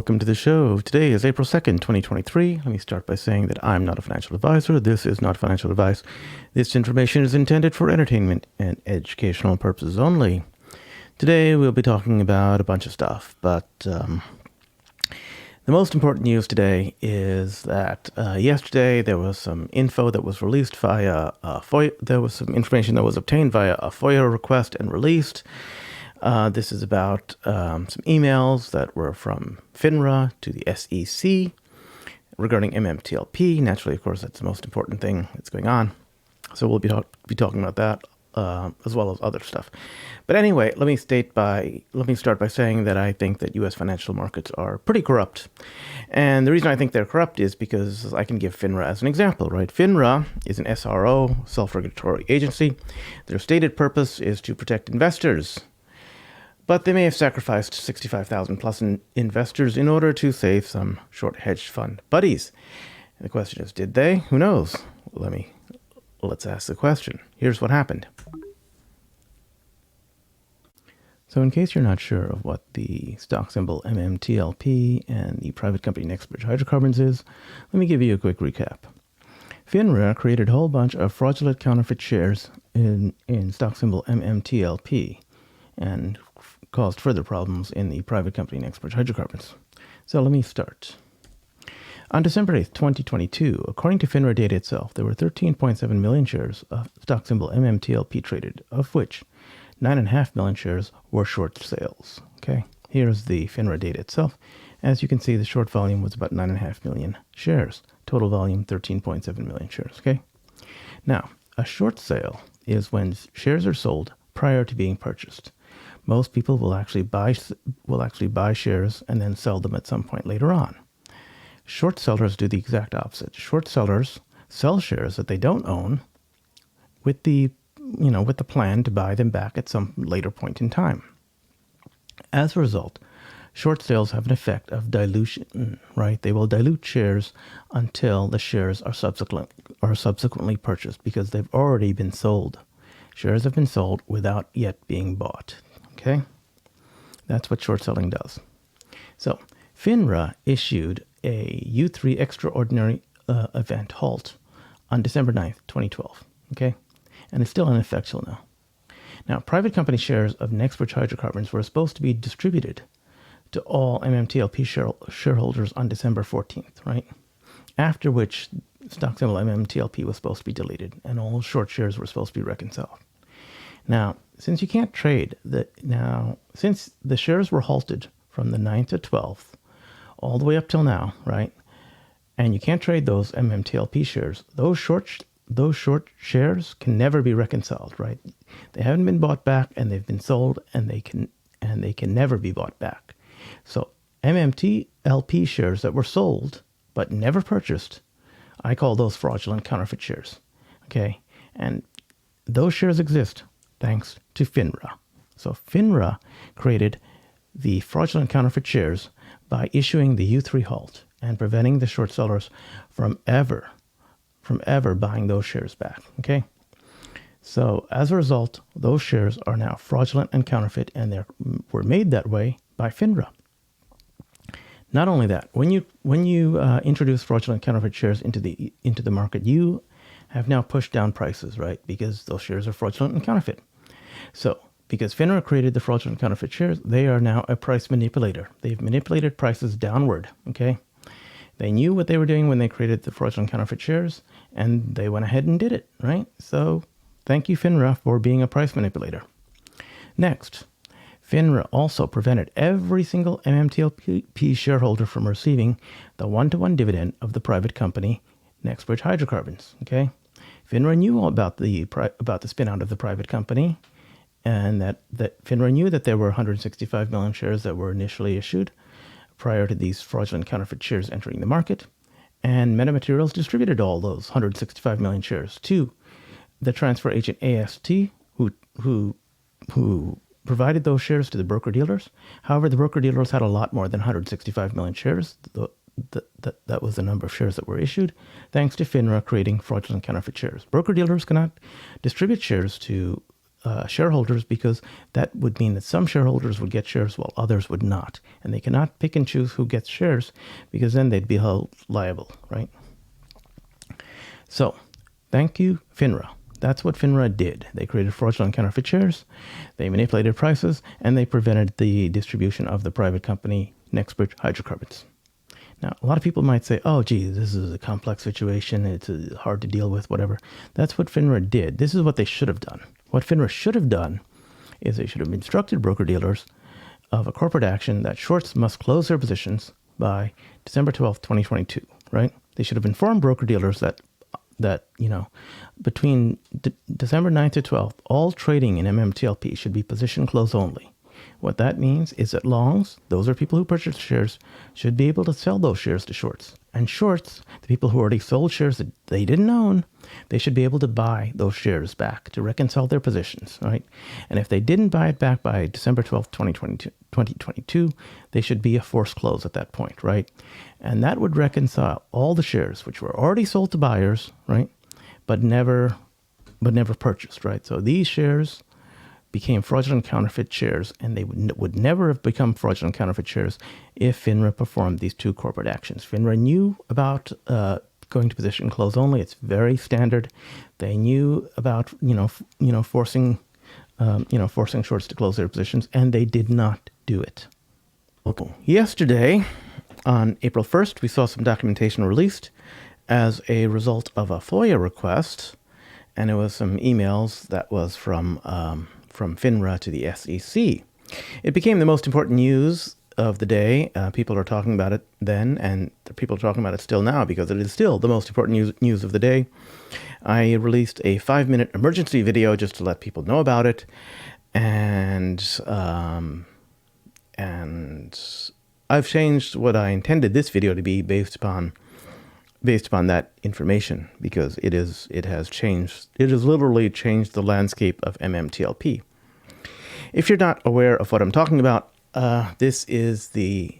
welcome to the show. Today is April 2nd, 2023. Let me start by saying that I'm not a financial advisor. This is not financial advice. This information is intended for entertainment and educational purposes only. Today we'll be talking about a bunch of stuff, but the most important news today is that yesterday there was some info that was released via FOIA. There was some information that was obtained via a FOIA request and released. This is about some emails that were from FINRA to the SEC regarding MMTLP. Naturally, of course, that's the most important thing that's going on. So we'll be talking about that as well as other stuff. But anyway, let me start by saying that I think that U.S. financial markets are pretty corrupt. And the reason I think they're corrupt is because I can give FINRA as an example, right? FINRA is an SRO, self-regulatory agency. Their stated purpose is to protect investors. But they may have sacrificed 65,000 plus investors in order to save some short hedge fund buddies. And the question is, did they? Who knows? Let's ask the question. Here's what happened. So in case you're not sure of what the stock symbol MMTLP and the private company NextBridge Hydrocarbons is, let me give you a quick recap. FINRA created a whole bunch of fraudulent counterfeit shares in stock symbol MMTLP and caused further problems in the private company NextBridge Hydrocarbons. So let me start. On December 8th, 2022, according to FINRA data itself, there were 13.7 million shares of stock symbol MMTLP traded, of which 9.5 million shares were short sales. Okay, here's the FINRA data itself. As you can see, the short volume was about 9.5 million shares. Total volume, 13.7 million shares. Okay, now a short sale is when shares are sold prior to being purchased. Most people will actually buy shares and then sell them at some point later on. Short sellers do the exact opposite. Short sellers sell shares that they don't own with the plan to buy them back at some later point in time. As a result, short sales have an effect of dilution, right? They will dilute shares until the shares are subsequently purchased because they've already been sold. Shares have been sold without yet being bought. Okay, that's what short selling does. So FINRA issued a U3 extraordinary event halt on December 9th, 2012. Okay, and it's still in effect till now. Now, private company shares of NextBridge Hydrocarbons were supposed to be distributed to all MMTLP shareholders on December 14th, right? After which stock symbol MMTLP was supposed to be deleted and all short shares were supposed to be reconciled. Now, since you can't trade, since the shares were halted from the 9th to 12th, all the way up till now, right? And you can't trade those MMTLP shares. Those short shares can never be reconciled, right? They haven't been bought back, and they've been sold, and they can never be bought back. So MMTLP shares that were sold but never purchased, I call those fraudulent counterfeit shares. Okay, and those shares exist thanks to FINRA. So FINRA created the fraudulent counterfeit shares by issuing the U3 halt and preventing the short sellers from ever buying those shares back. Okay, so as a result, those shares are now fraudulent and counterfeit, and they were made that way by FINRA. Not only that, when you introduce fraudulent counterfeit shares into the market, you have now pushed down prices, right? Because those shares are fraudulent and counterfeit. So, because FINRA created the fraudulent counterfeit shares, they are now a price manipulator. They've manipulated prices downward, okay? They knew what they were doing when they created the fraudulent counterfeit shares, and they went ahead and did it, right? So, thank you, FINRA, for being a price manipulator. Next, FINRA also prevented every single MMTLP shareholder from receiving the one-to-one dividend of the private company NextBridge Hydrocarbons, okay? FINRA knew all about the spin out of the private company, and that FINRA knew that there were 165 million shares that were initially issued prior to these fraudulent counterfeit shares entering the market, and Metamaterials distributed all those 165 million shares to the transfer agent AST, who provided those shares to the broker-dealers. However, the broker-dealers had a lot more than 165 million shares. That was the number of shares that were issued, thanks to FINRA creating fraudulent counterfeit shares. Broker-dealers cannot distribute shares to shareholders, because that would mean that some shareholders would get shares while others would not. And they cannot pick and choose who gets shares, because then they'd be held liable, right? So, thank you, FINRA. That's what FINRA did. They created fraudulent counterfeit shares, they manipulated prices, and they prevented the distribution of the private company NextBridge Hydrocarbons. Now, a lot of people might say, oh, gee, this is a complex situation. It's hard to deal with, whatever. That's what FINRA did. This is what they should have done. What FINRA should have done is they should have instructed broker-dealers of a corporate action that shorts must close their positions by December 12th, 2022, right? They should have informed broker-dealers that between December 9th to 12th, all trading in MMTLP should be position close only. What that means is that longs, those are people who purchase shares, should be able to sell those shares to shorts. And shorts, the people who already sold shares that they didn't own, they should be able to buy those shares back to reconcile their positions, right? And if they didn't buy it back by December 12th, 2022, they should be a forced close at that point, right? And that would reconcile all the shares which were already sold to buyers, right? But never purchased, right? So these shares became fraudulent counterfeit shares, and they would never have become fraudulent counterfeit shares if FINRA performed these two corporate actions. FINRA knew about going to position close only. It's very standard. They knew about forcing shorts to close their positions, and they did not do it. Okay. Yesterday, on April 1st, we saw some documentation released as a result of a FOIA request, and it was some emails that was from FINRA to the SEC. It became the most important news of the day. People are talking about it then, and people are talking about it still now, because it is still the most important news of the day. I released a 5-minute emergency video just to let people know about it, and I've changed what I intended this video to be based upon that information, because it has literally changed the landscape of MMTLP. If you're not aware of what I'm talking about, this is the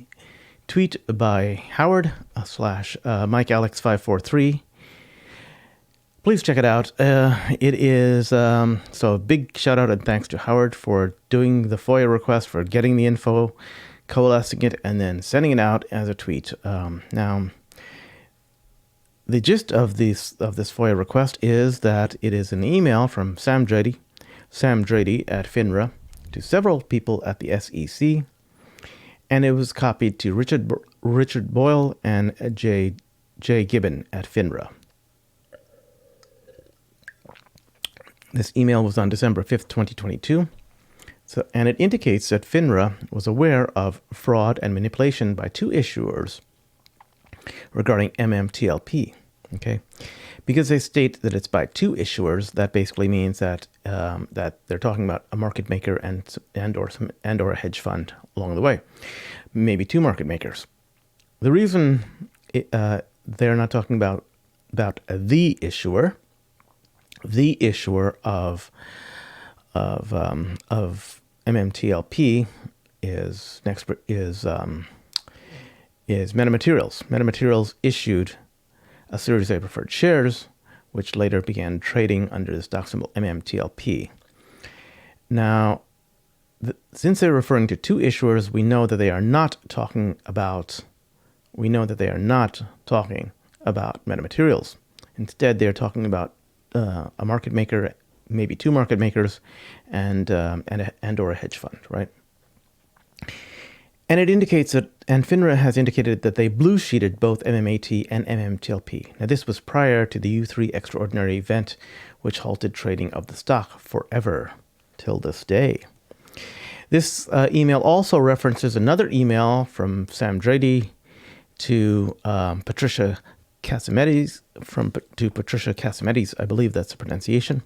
tweet by Howard / MikeAlex543. Please check it out. It is so a big shout out and thanks to Howard for doing the FOIA request, for getting the info, coalescing it, and then sending it out as a tweet. Now, the gist of this FOIA request is that it is an email from Sam Drady at FINRA to several people at the SEC, and it was copied to Richard Boyle and Jay Gibbon at FINRA. This email was on December 5th, 2022, and it indicates that FINRA was aware of fraud and manipulation by two issuers regarding MMTLP, okay? Because they state that it's by two issuers, that basically means that that they're talking about a market maker and or a hedge fund along the way, maybe two market makers. The reason they're not talking about the issuer of MMTLP is MetaMaterials. MetaMaterials issued a Series A preferred shares, which later began trading under the stock symbol MMTLP. Now, since they're referring to two issuers, we know that they are not talking about MetaMaterials. Instead, they're talking about a market maker, maybe two market makers, and or a hedge fund, right? And it indicates that, and FINRA has indicated that they blue sheeted both MMAT and MMTLP. Now, this was prior to the U3 extraordinary event, which halted trading of the stock forever till this day. This email also references another email from Sam Drady to Patricia Cassametes, I believe that's the pronunciation,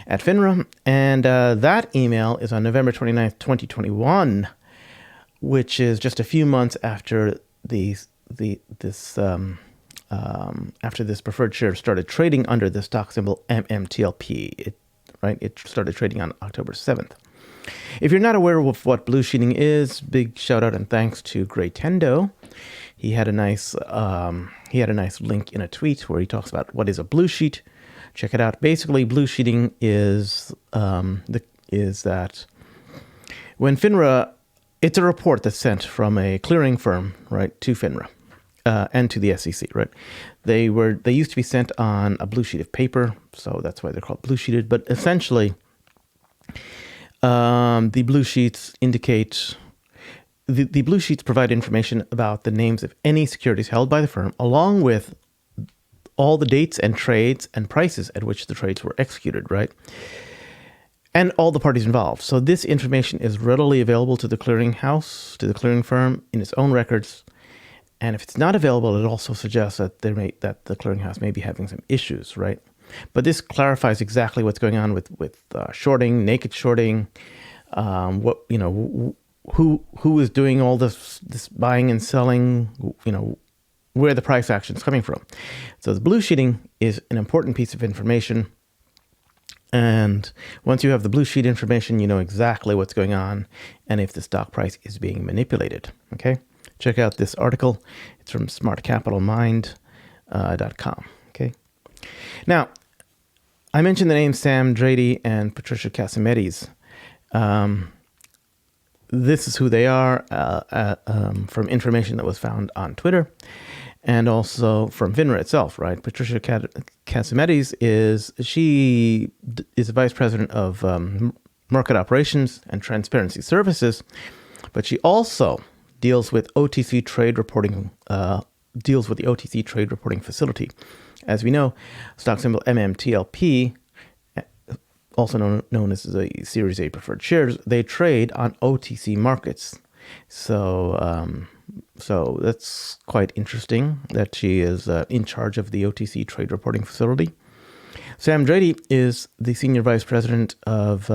at FINRA. And that email is on November 29th, 2021, which is just a few months after this preferred share started trading under the stock symbol MMTLP. It started trading on October 7th. If you're not aware of what blue sheeting is, big shout out and thanks to Gray Tendo. He had a nice link in a tweet where he talks about what is a blue sheet. Check it out. Basically, blue sheeting is that when FINRA, it's a report that's sent from a clearing firm, right, to FINRA and to the SEC, right? They used to be sent on a blue sheet of paper, so that's why they're called blue sheeted. But essentially, the blue sheets indicate the blue sheets provide information about the names of any securities held by the firm, along with all the dates and trades and prices at which the trades were executed, right? And all the parties involved. So this information is readily available to the clearing house, to the clearing firm in its own records. And if it's not available, it also suggests that that the clearinghouse may be having some issues, right? But this clarifies exactly what's going on with shorting, naked shorting, who is doing all this buying and selling, where the price action is coming from. So the blue sheeting is an important piece of information. And once you have the blue sheet information, you know exactly what's going on and if the stock price is being manipulated. Okay, check out this article. It's from smartcapitalmind.com. Okay. Now, I mentioned the names Sam Brda and Patricia Cassametes. This is who they are from information that was found on Twitter and also from FINRA itself, right? Patricia Cassametes is the vice president of market operations and transparency services, but she also deals with OTC trade reporting, deals with the OTC trade reporting facility. As we know, stock symbol MMTLP, also known as the Series A preferred shares, they trade on OTC markets. So that's quite interesting that she is in charge of the OTC trade reporting facility. Sam Brda is the senior vice president of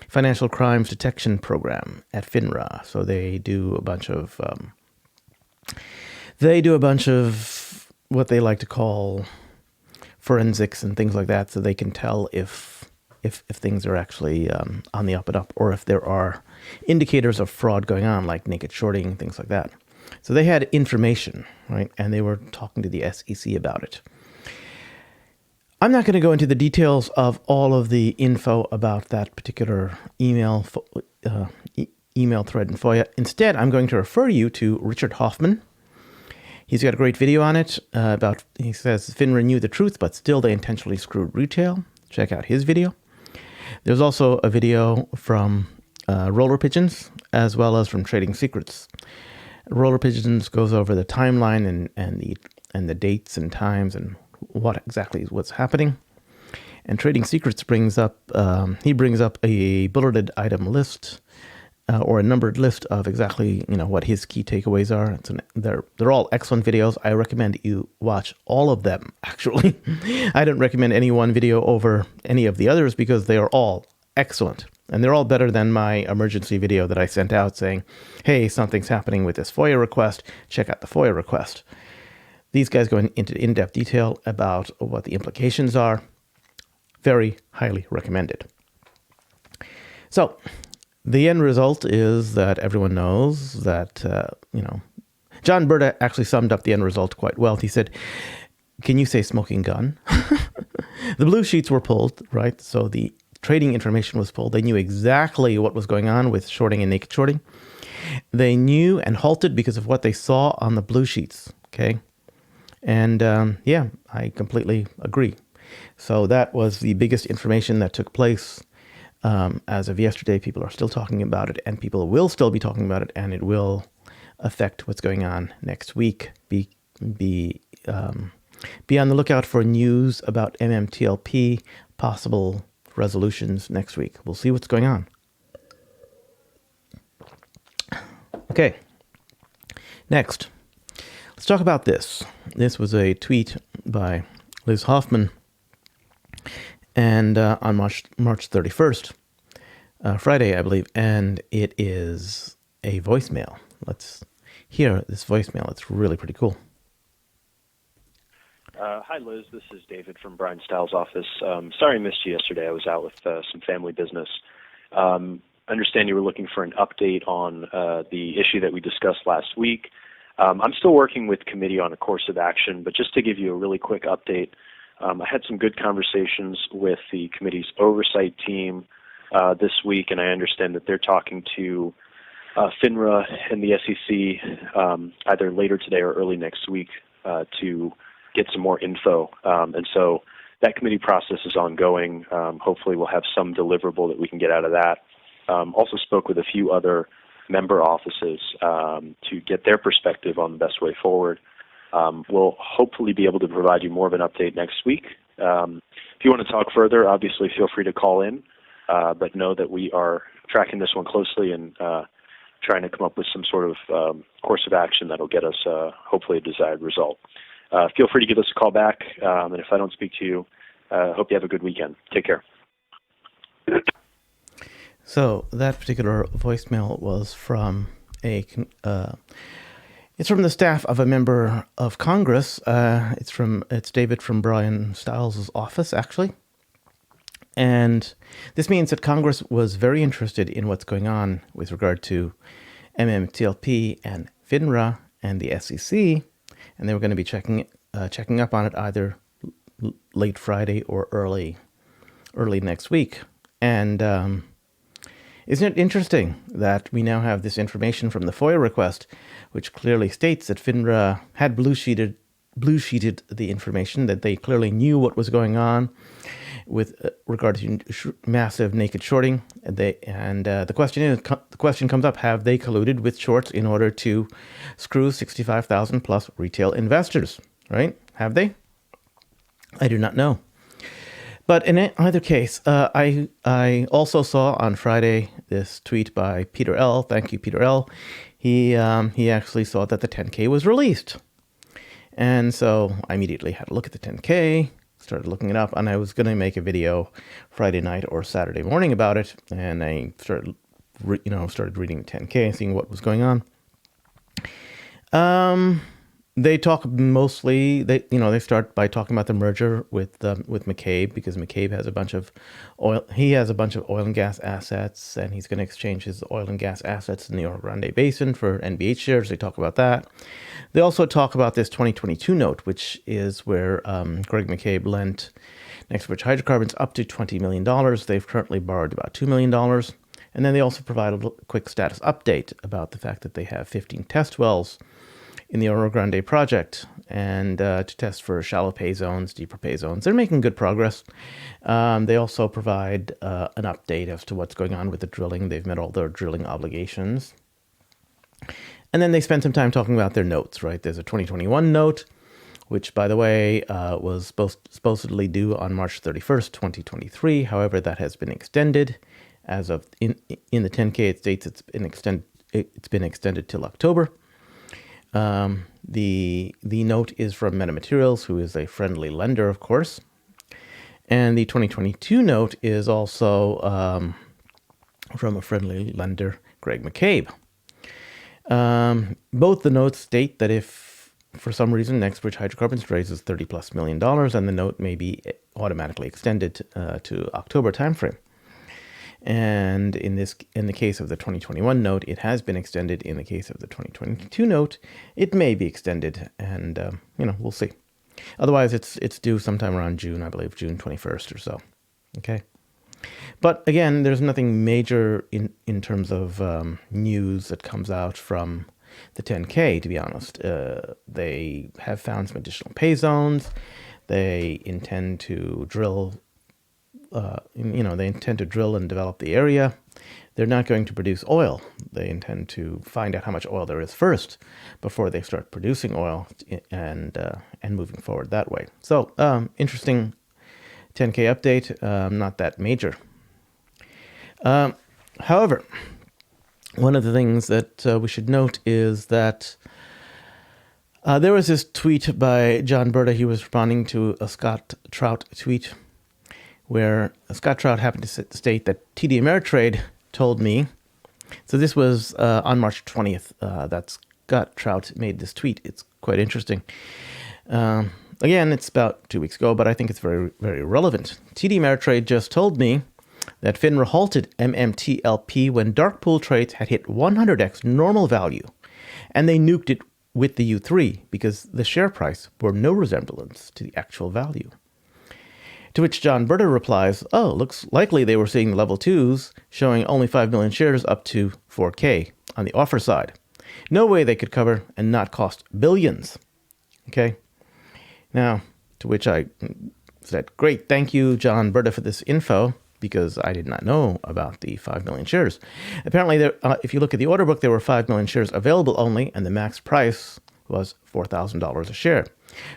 financial crimes detection program at FINRA. So they do a bunch of what they like to call forensics and things like that, so they can tell if things are actually on the up and up, or if there are indicators of fraud going on, like naked shorting, things like that. So they had information, right? And they were talking to the SEC about it. I'm not going to go into the details of all of the info about that particular email thread in FOIA. Instead, I'm going to refer you to Richard Hoffman. He's got a great video on it he says FINRA knew the truth, but still they intentionally screwed retail. Check out his video. There's also a video from Roller Pigeons, as well as from Trading Secrets. Roller Pigeons goes over the timeline and the dates and times and what's happening. And Trading Secrets brings up a bulleted item list or a numbered list of exactly what his key takeaways are. They're all excellent videos. I recommend you watch all of them. Actually, I don't recommend any one video over any of the others because they are all excellent. And they're all better than my emergency video that I sent out saying, hey, something's happening with this FOIA request. Check out the FOIA request. These guys go into in-depth detail about what the implications are. Very highly recommended. So the end result is that everyone knows that, John Berta actually summed up the end result quite well. He said, can you say smoking gun? The blue sheets were pulled, right? So the trading information was pulled. They knew exactly what was going on with shorting and naked shorting. They knew and halted because of what they saw on the blue sheets, okay? And I completely agree. So that was the biggest information that took place. As of yesterday, people are still talking about it, and people will still be talking about it, and it will affect what's going on next week. Be on the lookout for news about MMTLP, possible resolutions next week. We'll see what's going on. Okay. Next, let's talk about this. This was a tweet by Liz Hoffman, and on March 31st, Friday, I believe, and it is a voicemail. Let's hear this voicemail. It's really pretty cool. Hi, Liz. This is David from Brian Stiles' office. Sorry I missed you yesterday. I was out with some family business. I understand you were looking for an update on the issue that we discussed last week. I'm still working with committee on a course of action, but just to give you a really quick update, I had some good conversations with the committee's oversight team this week, and I understand that they're talking to FINRA and the SEC either later today or early next week to get some more info. And so that committee process is ongoing. Hopefully we'll have some deliverable that we can get out of that. Also spoke with a few other member offices to get their perspective on the best way forward. We'll hopefully be able to provide you more of an update next week. If you want to talk further, obviously feel free to call in, but know that we are tracking this one closely and trying to come up with some sort of course of action that'll get us hopefully a desired result. Feel free to give us a call back, and if I don't speak to you, hope you have a good weekend. Take care. So that particular voicemail was from it's from the staff of a member of Congress. It's David from Brian Stiles' office, actually. And this means that Congress was very interested in what's going on with regard to MMTLP and FINRA and the SEC, and they were going to be checking up on it either late Friday or early next week. And isn't it interesting that we now have this information from the FOIA request, which clearly states that FINRA had blue sheeted the information, that they clearly knew what was going on with regard to massive naked shorting. The question comes up: have they colluded with shorts in order to screw 65,000 plus retail investors? Right? Have they? I do not know. But in either case, I also saw on Friday this tweet by Peter L. Thank you, Peter L. He actually saw that the 10K was released. And so I immediately had to look at the 10K, started looking it up, and I was going to make a video Friday night or Saturday morning about it. And I started reading the 10K, seeing what was going on. They talk mostly. They start by talking about the merger with McCabe, because McCabe has a bunch of oil. He has a bunch of oil and gas assets, and he's going to exchange his oil and gas assets in the Rio Grande Basin for NBH shares. They talk about that. They also talk about this 2022 note, which is where Greg McCabe lent NextBridge Hydrocarbons up to $20 million. They've currently borrowed about $2 million. And then they also provide a quick status update about the fact that they have 15 test wells in the Rio Grande project, and to test for shallow pay zones, deeper pay zones. They're making good progress. They also provide an update as to what's going on with the drilling. They've met all their drilling obligations. And then they spend some time talking about their notes, right? There's a 2021 note, which, by the way, was supposedly due on March 31st, 2023. However, that has been extended. As of in the 10K, it states it's been extended till October. The note is from Metamaterials, who is a friendly lender, of course. And the 2022 note is also from a friendly lender, Greg McCabe. Both the notes state that if, for some reason, NextBridge Hydrocarbons raises $30+ million, and the note may be automatically extended to October timeframe. And in the case of the 2021 note, it has been extended. In the case of the 2022 note, it may be extended, and we'll see. Otherwise, it's due sometime around June, I believe, June 21st or so. Okay. But again, there's nothing major in terms of news that comes out from the 10K, to be honest. They have found some additional pay zones. They intend to drill. They intend to drill and develop the area. They're not going to produce oil. They intend to find out how much oil there is first before they start producing oil and moving forward that way. So, interesting 10K update, not that major. However, one of the things that we should note is that there was this tweet by John Berta. He was responding to a Scott Trout tweet, where Scott Trout happened to state that TD Ameritrade told me. So this was on March 20th that Scott Trout made this tweet. It's quite interesting. Again, it's about 2 weeks ago, but I think it's very, very relevant. TD Ameritrade just told me that FINRA halted MMTLP when dark pool trades had hit 100x normal value, and they nuked it with the U3 because the share price bore no resemblance to the actual value. To which John Berta replies, oh, looks likely they were seeing level 2s showing only 5 million shares up to 4K on the offer side. No way they could cover and not cost billions. Okay. Now, to which I said, great, thank you, John Berta, for this info, because I did not know about the 5 million shares. Apparently, if you look at the order book, there were 5 million shares available only, and the max price was $4,000 a share.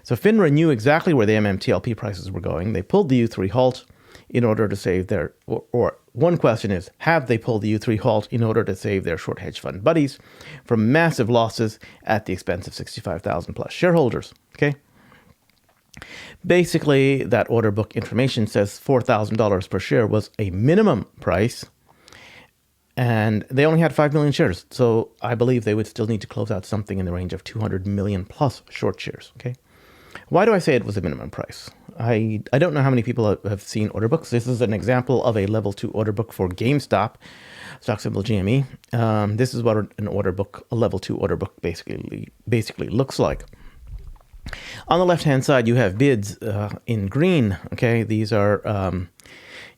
So FINRA knew exactly where the MMTLP prices were going. They pulled the U3 halt in order to save their, or one question is, have they pulled the U3 halt in order to save their short hedge fund buddies from massive losses at the expense of 65,000 plus shareholders? Okay. Basically, that order book information says $4,000 per share was a minimum price, and they only had 5 million shares. So I believe they would still need to close out something in the range of 200 million plus short shares. Okay. Why do I say it was a minimum price? I don't know how many people have seen order books. This is an example of a level 2 order book for GameStop, stock symbol GME. This is what an order book, a level 2 order book basically looks like. On the left-hand side, you have bids in green. Okay, these are,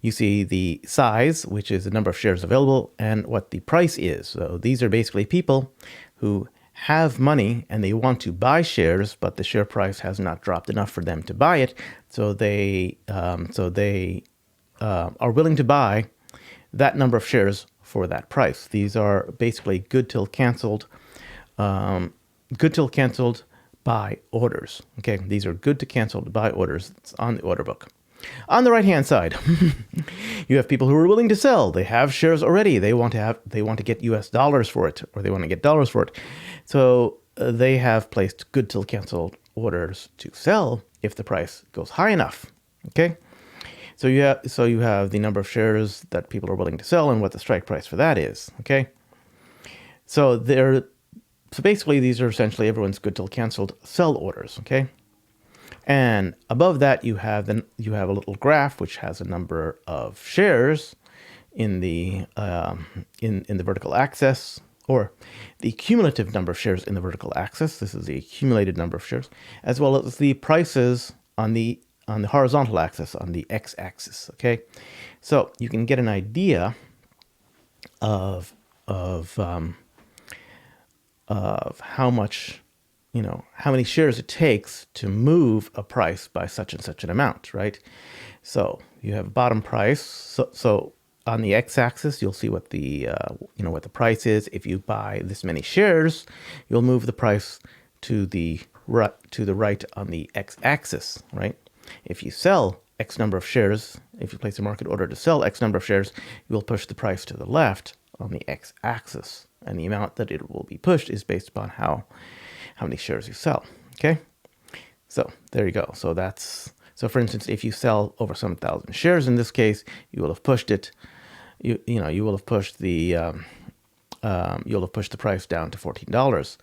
you see the size, which is the number of shares available, and what the price is. So these are basically people who have money and they want to buy shares, but the share price has not dropped enough for them to buy it. So they are willing to buy that number of shares for that price. These are basically good till canceled buy orders. Okay, these are good to canceled buy orders. It's on the order book. On the right-hand side, you have people who are willing to sell. They have shares already. They want to get US dollars for it, or they want to get dollars for it. So they have placed good till canceled orders to sell if the price goes high enough. Okay, so you have the number of shares that people are willing to sell and what the strike price for that is. Okay, so basically these are essentially everyone's good till canceled sell orders. Okay. And above that, you have a little graph which has a number of shares in the vertical axis, or the cumulative number of shares in the vertical axis. This is the accumulated number of shares, as well as the prices on the horizontal axis, on the x-axis. Okay, so you can get an idea of how much, how many shares it takes to move a price by such and such an amount, right? So you have bottom price. So on the x-axis, you'll see what the what the price is. If you buy this many shares, you'll move the price to the right on the x-axis, right? If you sell X number of shares, if you place a market order to sell X number of shares, you will push the price to the left on the x-axis, and the amount that it will be pushed is based upon how many shares you sell. Okay, so there you go. So for instance, if you sell over some thousand shares in this case, you will have pushed it. You will have pushed the price down to $14.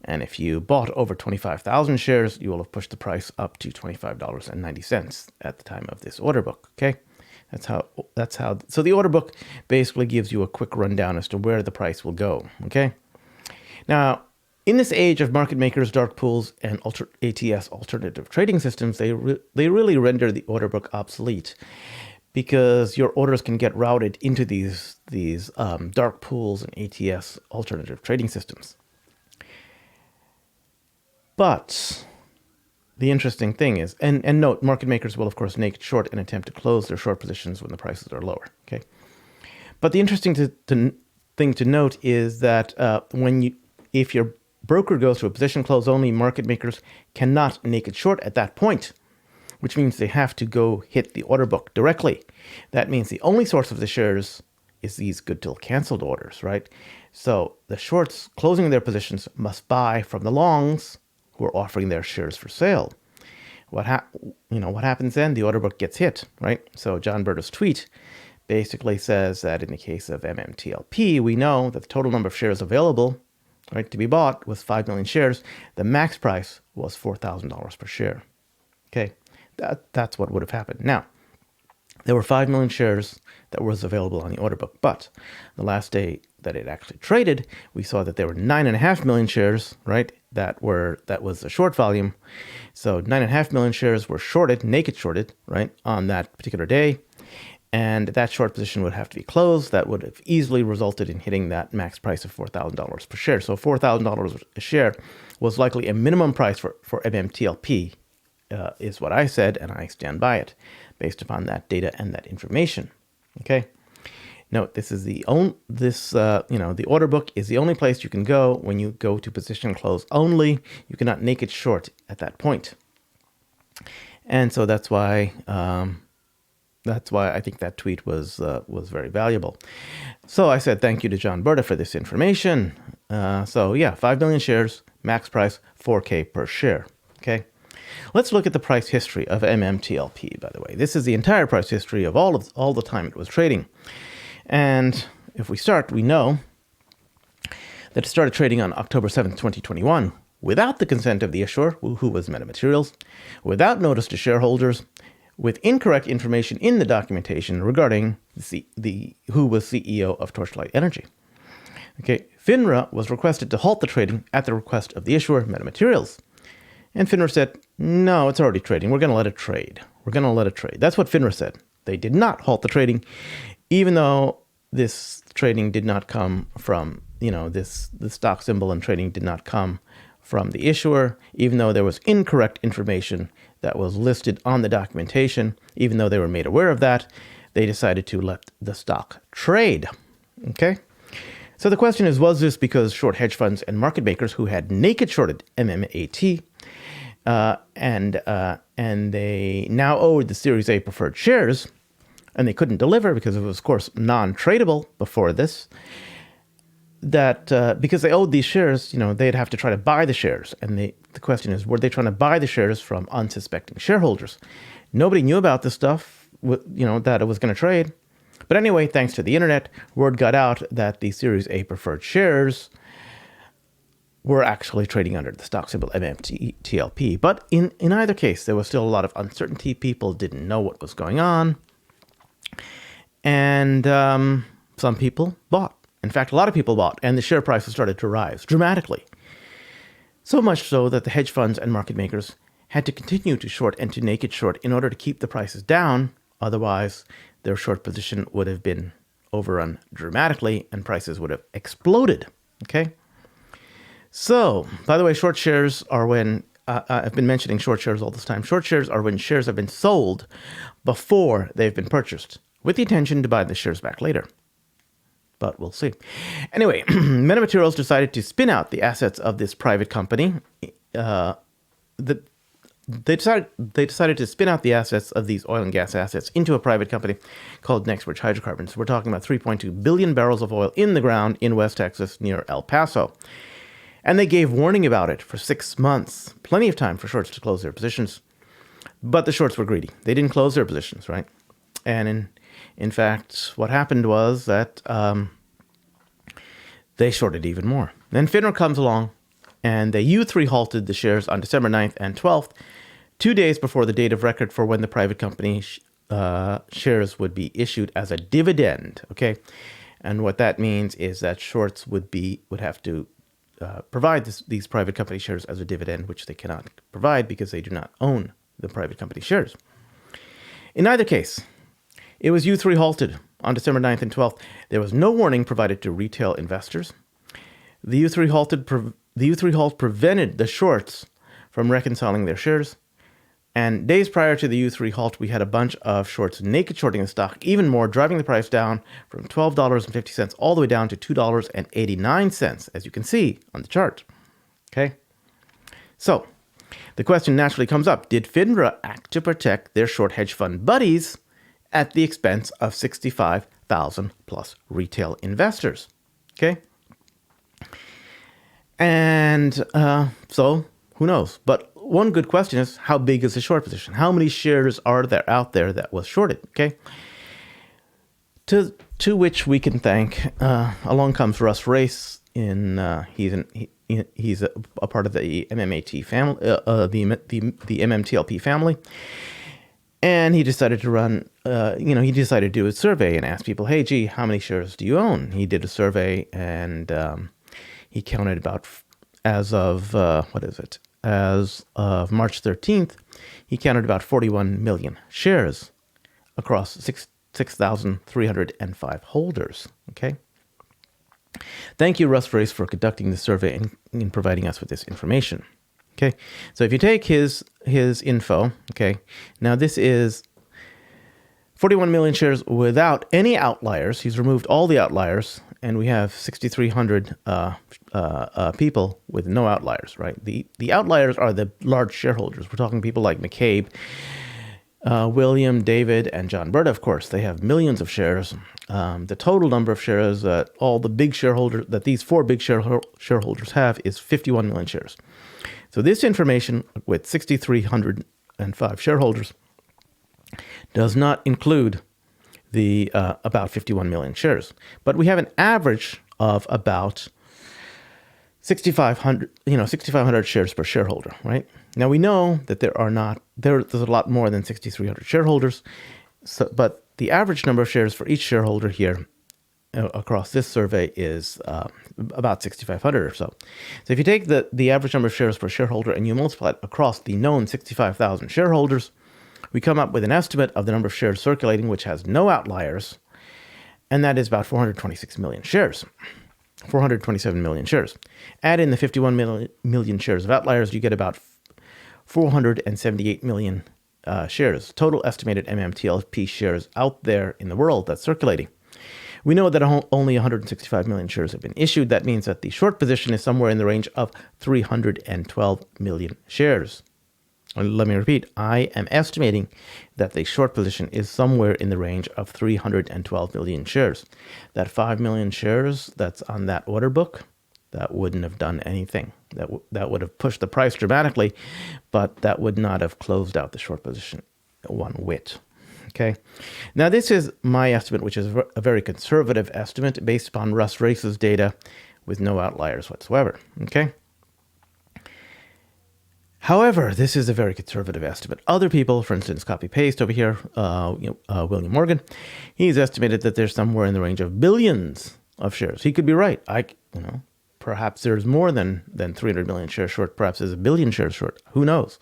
And if you bought over 25,000 shares, you will have pushed the price up to $25.90 at the time of this order book. Okay, that's how. So the order book basically gives you a quick rundown as to where the price will go. Okay, now, in this age of market makers, dark pools, and ATS alternative trading systems, they really render the order book obsolete, because your orders can get routed into these dark pools and ATS alternative trading systems. But the interesting thing is, and note, market makers will of course make short and attempt to close their short positions when the prices are lower. Okay, but the interesting thing to note is that if your broker goes to a position close only, market makers cannot naked short at that point, which means they have to go hit the order book directly. That means the only source of the shares is these good till canceled orders, right? So the shorts closing their positions must buy from the longs who are offering their shares for sale. What happens then? The order book gets hit, right? So John Berta's tweet basically says that in the case of MMTLP, we know that the total number of shares available, right, to be bought was 5 million shares. The max price was $4,000 per share. Okay, that's what would have happened. Now, there were 5 million shares that was available on the order book, but the last day that it actually traded, we saw that there were 9.5 million shares, right, that was a short volume. So 9.5 million shares were shorted, naked shorted, right, on that particular day. And that short position would have to be closed. That would have easily resulted in hitting that max price of $4,000 per share. So $4,000 a share was likely a minimum price for MMTLP, is what I said, and I stand by it based upon that data and that information. Okay. Note, this is the order book is the only place you can go when you go to position close only. You cannot naked short at that point. And so that's why I think that tweet was very valuable. So I said thank you to John Berta for this information. So yeah, 5 million shares, max price $4K per share. Okay, let's look at the price history of MMTLP. By the way, this is the entire price history of all the time it was trading. And if we start, we know that it started trading on October 7th, 2021, without the consent of the issuer, who was Meta Materials, without notice to shareholders, with incorrect information in the documentation regarding who was CEO of Torchlight Energy. Okay, FINRA was requested to halt the trading at the request of the issuer, Meta Materials. And FINRA said, no, it's already trading. We're going to let it trade. That's what FINRA said. They did not halt the trading, even though this trading did not come from, the stock symbol and trading did not come from the issuer, even though there was incorrect information that was listed on the documentation, even though they were made aware of that, they decided to let the stock trade. Okay? So the question is, was this because short hedge funds and market makers who had naked shorted MMAT and they now owed the Series A preferred shares, and they couldn't deliver because it was, of course, non-tradable before this, that because they owed these shares, they'd have to try to buy the shares. And the question is, were they trying to buy the shares from unsuspecting shareholders? Nobody knew about this stuff, that it was going to trade. But anyway, thanks to the internet, word got out that the Series A preferred shares were actually trading under the stock symbol MMTLP. But in either case, there was still a lot of uncertainty. People didn't know what was going on. And some people bought. In fact, a lot of people bought, and the share prices started to rise dramatically. So much so that the hedge funds and market makers had to continue to short and to naked short in order to keep the prices down. Otherwise, their short position would have been overrun dramatically and prices would have exploded. Okay? So, by the way, short shares are when, I've been mentioning short shares all this time. Short shares are when shares have been sold before they've been purchased, with the intention to buy the shares back later. But we'll see. Anyway, Meta Materials decided to spin out the assets of this private company. They decided to spin out the assets of these oil and gas assets into a private company called NextBridge Hydrocarbons. We're talking about 3.2 billion barrels of oil in the ground in West Texas near El Paso. And they gave warning about it for 6 months. Plenty of time for shorts to close their positions. But the shorts were greedy. They didn't close their positions, right? And in fact, what happened was that they shorted even more. Then FINRA comes along, and they U3 halted the shares on December 9th and 12th, 2 days before the date of record for when the private company shares would be issued as a dividend. Okay, and what that means is that shorts would have to provide these private company shares as a dividend, which they cannot provide because they do not own the private company shares. In either case, it was U3 halted on December 9th and 12th. There was no warning provided to retail investors. The U3 halt prevented the shorts from reconciling their shares. And days prior to the U3 halt, we had a bunch of shorts naked shorting the stock, even more, driving the price down from $12.50 all the way down to $2.89, as you can see on the chart. Okay? So, the question naturally comes up, did FINRA act to protect their short hedge fund buddies at the expense of 65,000 plus retail investors? Okay? And so, who knows? But one good question is, how big is the short position? How many shares are there out there that was shorted? Okay? To which we can thank, along comes Russ Race. He's a part of the MMAT family, the MMTLP family. And he decided to run, he decided to do a survey and ask people, hey, gee, how many shares do you own? He did a survey and he counted about as of, As of March 13th, he counted about 41 million shares across 6,305 holders. Okay. Thank you, Russ Race, for conducting the survey and in providing us with this information. Okay. So if you take his info, okay, now this is 41 million shares without any outliers. He's removed all the outliers, and we have 6,300 people with no outliers, right? The outliers are the large shareholders. We're talking people like McCabe, William, David, and John Berta, of course. They have millions of shares. The total number of shares that all the big shareholders, that these four big shareholders have, is 51 million shares. So this information with 6,305 shareholders does not include the about 51 million shares. But we have an average of about 6,500 shares per shareholder, right? Now we know that there's a lot more than 6,300 shareholders, but the average number of shares for each shareholder here across this survey is about 6,500 or so. So if you take the average number of shares per shareholder and you multiply it across the known 65,000 shareholders, we come up with an estimate of the number of shares circulating, which has no outliers, and that is about 426 million shares. 427 million shares. Add in the 51 million shares of outliers, you get about 478 million shares, total estimated MMTLP shares out there in the world that's circulating. We know that only 165 million shares have been issued. That means that the short position is somewhere in the range of 312 million shares. Let me repeat, I am estimating that the short position is somewhere in the range of 312 million shares. That 5 million shares that's on that order book, that wouldn't have done anything. That would have pushed the price dramatically, but that would not have closed out the short position one whit. Okay. Now this is my estimate, which is a very conservative estimate based upon Russ Race's data with no outliers whatsoever. Okay. However, this is a very conservative estimate. Other people, for instance, copy paste over here, William Morgan, he's estimated that there's somewhere in the range of billions of shares. He could be right. Perhaps there's more than 300 million shares short. Perhaps there's a billion shares short. Who knows?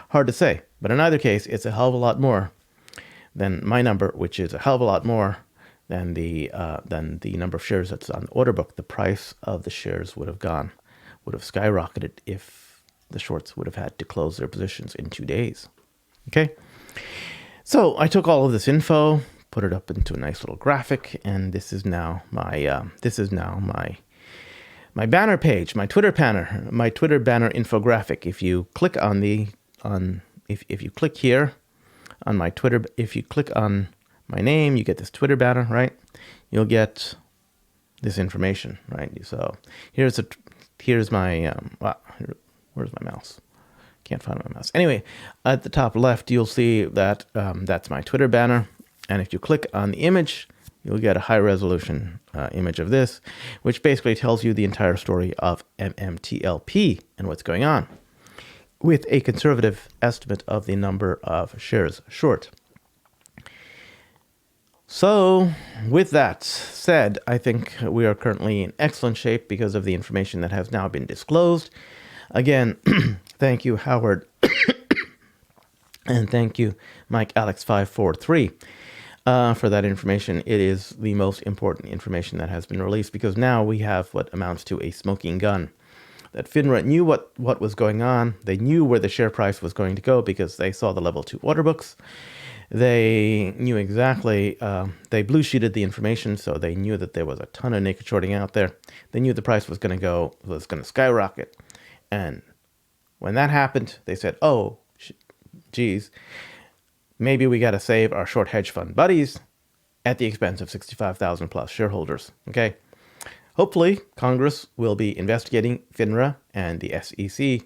Hard to say. But in either case, it's a hell of a lot more than my number, which is a hell of a lot more than the number of shares that's on the order book. The price of the shares would have skyrocketed if the shorts would have had to close their positions in 2 days. Okay. So I took all of this info, put it up into a nice little graphic, and this is now my banner page, my Twitter banner infographic. If you click if you click here on my Twitter, if you click on my name, you get this Twitter banner, right? You'll get this information, right? So here's my where's my mouse? Can't find my mouse. Anyway, at the top left, you'll see that that's my Twitter banner. And if you click on the image, you'll get a high resolution image of this, which basically tells you the entire story of MMTLP and what's going on, with a conservative estimate of the number of shares short. So with that said, I think we are currently in excellent shape because of the information that has now been disclosed. Again, thank you, Howard, and thank you, Mike Alex 543, for that information. It is the most important information that has been released because now we have what amounts to a smoking gun. That FINRA knew what was going on. They knew where the share price was going to go because they saw the level 2 order books. They knew exactly, they blue sheeted the information, so they knew that there was a ton of naked shorting out there. They knew the price was going to skyrocket. And when that happened, they said, oh, geez, maybe we got to save our short hedge fund buddies at the expense of 65,000 plus shareholders. Okay. Hopefully, Congress will be investigating FINRA and the SEC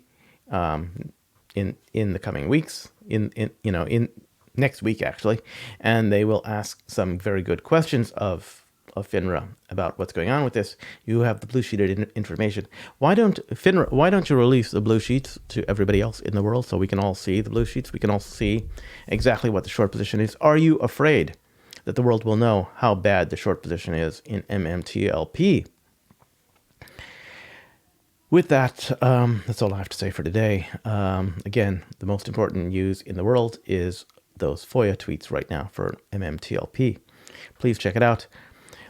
in the coming weeks, in next week actually, and they will ask some very good questions of FINRA about what's going on with this. You have the blue sheeted information. Why don't you release the blue sheets to everybody else in the world so we can all see the blue sheets? We can all see exactly what the short position is. Are you afraid that the world will know how bad the short position is in MMTLP? With that, that's all I have to say for today. Again, the most important news in the world is those FOIA tweets right now for MMTLP. Please check it out.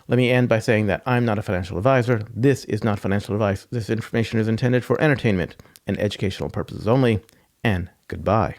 Let me end by saying that I'm not a financial advisor. This is not financial advice. This information is intended for entertainment and educational purposes only. And goodbye.